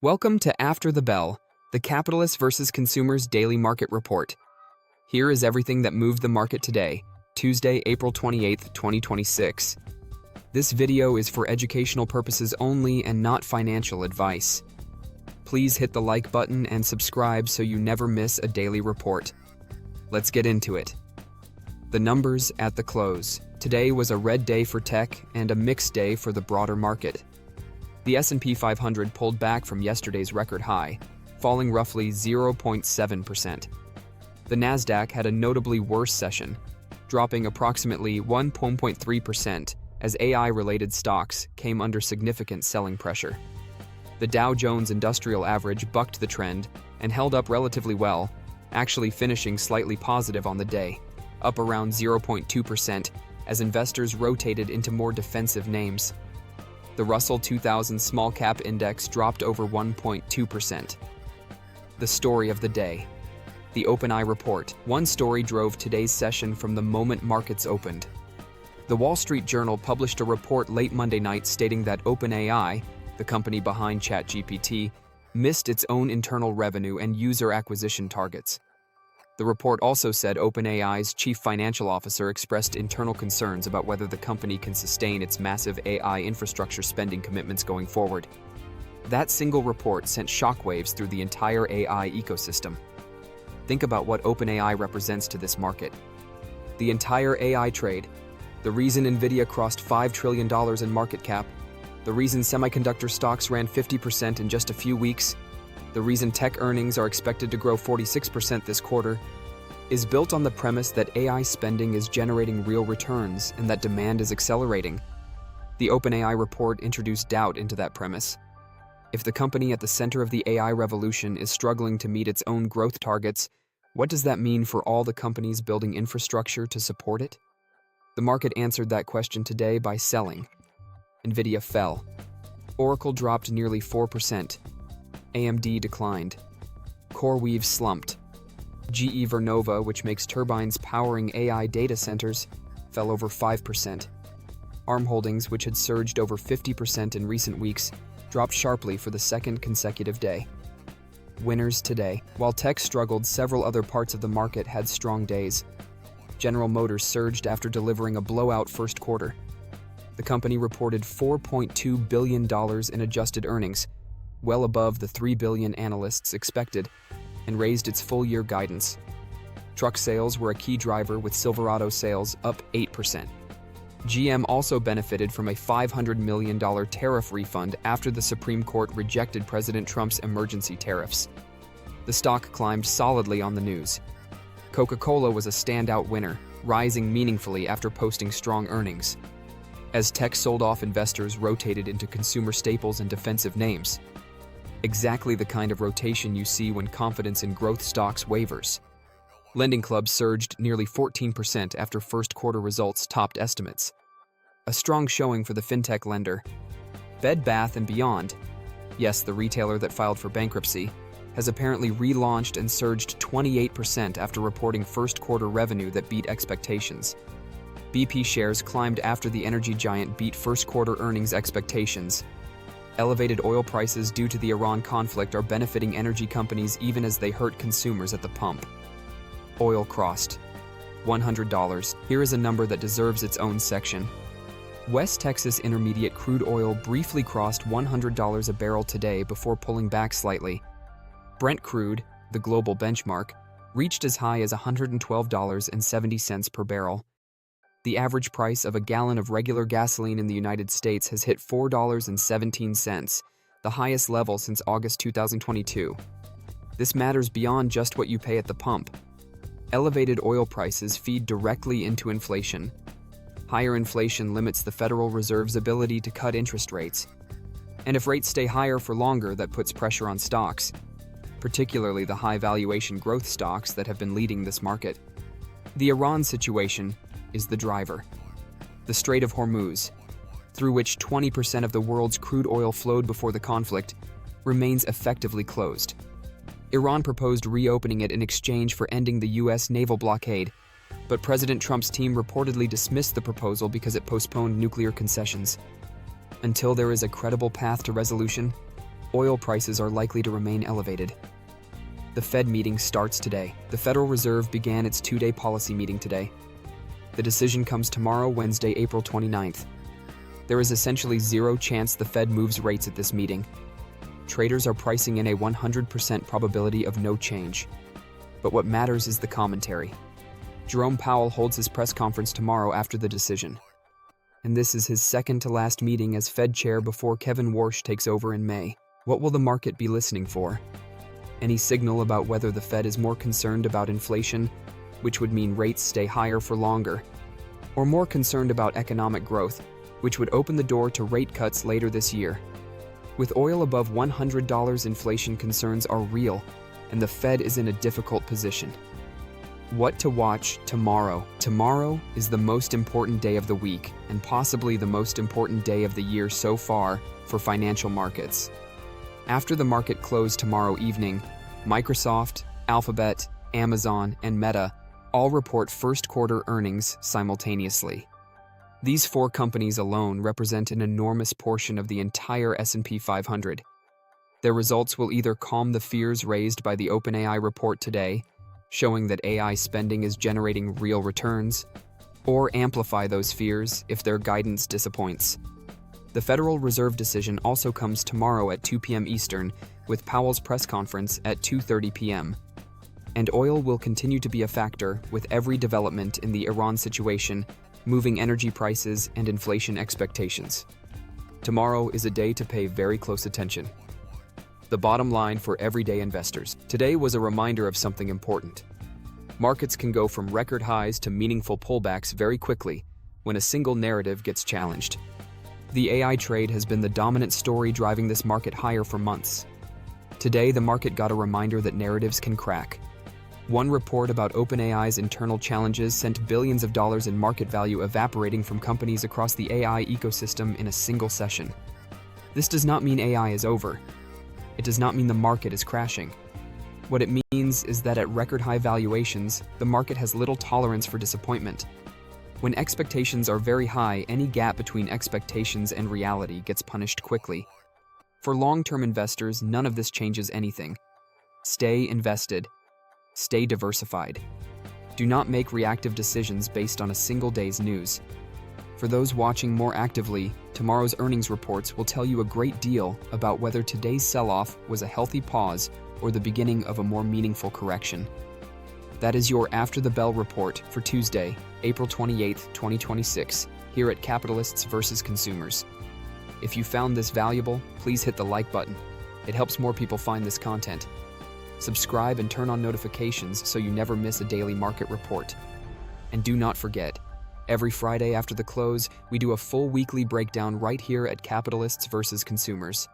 Welcome to After the Bell, the Capitalist versus Consumers Daily Market Report. Here is everything that moved the market today, Tuesday, April 28, 2026. This video is for educational purposes only and not financial advice. Please hit the like button and subscribe so you never miss a daily report. Let's get into it. The numbers at the close. Today was a red day for tech and a mixed day for the broader market. The S&P 500 pulled back from yesterday's record high, falling roughly 0.7%. The Nasdaq had a notably worse session, dropping approximately 1.3% as AI-related stocks came under significant selling pressure. The Dow Jones Industrial Average bucked the trend and held up relatively well, actually finishing slightly positive on the day, up around 0.2% as investors rotated into more defensive names. The Russell 2000 Small Cap Index dropped over 1.2%. The story of the day. The OpenAI report. One story drove today's session from the moment markets opened. The Wall Street Journal published a report late Monday night stating that OpenAI, the company behind ChatGPT, missed its own internal revenue and user acquisition targets. The report also said OpenAI's chief financial officer expressed internal concerns about whether the company can sustain its massive AI infrastructure spending commitments going forward. That single report sent shockwaves through the entire AI ecosystem. Think about what OpenAI represents to this market. The entire AI trade, the reason Nvidia crossed $5 trillion in market cap, the reason semiconductor stocks ran 50% in just a few weeks, the reason tech earnings are expected to grow 46% this quarter, is built on the premise that AI spending is generating real returns and that demand is accelerating. The OpenAI report introduced doubt into that premise. If the company at the center of the AI revolution is struggling to meet its own growth targets, what does that mean for all the companies building infrastructure to support it? The market answered that question today by selling. Nvidia fell. Oracle dropped nearly 4%. AMD declined. CoreWeave slumped. GE Vernova, which makes turbines powering AI data centers, fell over 5%. ARM Holdings, which had surged over 50% in recent weeks, dropped sharply for the second consecutive day. Winners today. While tech struggled, several other parts of the market had strong days. General Motors surged after delivering a blowout first quarter. The company reported $4.2 billion in adjusted earnings, well above the $3 billion analysts expected, and raised its full-year guidance. Truck sales were a key driver, with Silverado sales up 8%. GM also benefited from a $500 million tariff refund after the Supreme Court rejected President Trump's emergency tariffs. The stock climbed solidly on the news. Coca-Cola was a standout winner, rising meaningfully after posting strong earnings. As tech sold off, investors rotated into consumer staples and defensive names. Exactly the kind of rotation you see when confidence in growth stocks wavers. LendingClub surged nearly 14% after first quarter results topped estimates. A strong showing for the fintech lender. Bed Bath & Beyond, yes, the retailer that filed for bankruptcy, has apparently relaunched and surged 28% after reporting first quarter revenue that beat expectations. BP shares climbed after the energy giant beat first quarter earnings expectations. Elevated oil prices due to the Iran conflict are benefiting energy companies even as they hurt consumers at the pump. Oil crossed $100. Here is a number that deserves its own section. West Texas Intermediate crude oil briefly crossed $100 a barrel today before pulling back slightly. Brent crude, the global benchmark, reached as high as $112.70 per barrel. The average price of a gallon of regular gasoline in the United States has hit $4.17, the highest level since August 2022. This matters beyond just what you pay at the pump. Elevated oil prices feed directly into inflation. Higher inflation limits the Federal Reserve's ability to cut interest rates. And if rates stay higher for longer, that puts pressure on stocks, particularly the high-valuation growth stocks that have been leading this market. The Iran situation is the driver. The Strait of Hormuz, through which 20% of the world's crude oil flowed before the conflict, remains effectively closed. Iran proposed reopening it in exchange for ending the U.S. naval blockade, but President Trump's team reportedly dismissed the proposal because it postponed nuclear concessions. Until there is a credible path to resolution, Oil prices are likely to remain elevated. The Fed meeting starts today. The Federal Reserve began its two-day policy meeting today. The decision comes tomorrow, Wednesday, April 29th. There is essentially zero chance the Fed moves rates at this meeting. Traders are pricing in a 100% probability of no change. But what matters is the commentary. Jerome Powell holds his press conference tomorrow after the decision. And this is his second to last meeting as Fed chair before Kevin Warsh takes over in May. What will the market be listening for? Any signal about whether the Fed is more concerned about inflation, which would mean rates stay higher for longer, or more concerned about economic growth, which would open the door to rate cuts later this year? With oil above $100, inflation concerns are real, and the Fed is in a difficult position. What to watch tomorrow? Tomorrow is the most important day of the week, and possibly the most important day of the year so far for financial markets. After the market close tomorrow evening, Microsoft, Alphabet, Amazon, and Meta all report first-quarter earnings simultaneously. These four companies alone represent an enormous portion of the entire S&P 500. Their results will either calm the fears raised by the OpenAI report today, showing that AI spending is generating real returns, or amplify those fears if their guidance disappoints. The Federal Reserve decision also comes tomorrow at 2 p.m. Eastern, with Powell's press conference at 2:30 p.m. And oil will continue to be a factor, with every development in the Iran situation moving energy prices and inflation expectations. Tomorrow is a day to pay very close attention. The bottom line for everyday investors. Today was a reminder of something important. Markets can go from record highs to meaningful pullbacks very quickly when a single narrative gets challenged. The AI trade has been the dominant story driving this market higher for months. Today, the market got a reminder that narratives can crack. One report about OpenAI's internal challenges sent billions of dollars in market value evaporating from companies across the AI ecosystem in a single session. This does not mean AI is over. It does not mean the market is crashing. What it means is that at record high valuations, the market has little tolerance for disappointment. When expectations are very high, any gap between expectations and reality gets punished quickly. For long-term investors, none of this changes anything. Stay invested. Stay diversified. Do not make reactive decisions based on a single day's news. For those watching more actively, tomorrow's earnings reports will tell you a great deal about whether today's sell-off was a healthy pause or the beginning of a more meaningful correction. That is your After the Bell report for Tuesday, April 28, 2026, here at Capitalists vs. Consumers. If you found this valuable, please hit the like button. It helps more people find this content. Subscribe and turn on notifications so you never miss a daily market report. And do not forget, every Friday after the close, we do a full weekly breakdown right here at Capitalists vs. Consumers.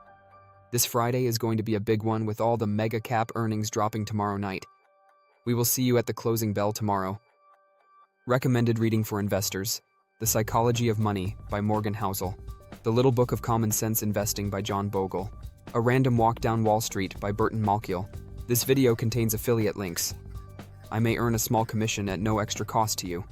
This Friday is going to be a big one with all the mega cap earnings dropping tomorrow night. We will see you at the closing bell tomorrow. Recommended reading for investors: The Psychology of Money by Morgan Housel, The Little Book of Common Sense Investing by John Bogle, A Random Walk Down Wall Street by Burton Malkiel. This video contains affiliate links. I may earn a small commission at no extra cost to you.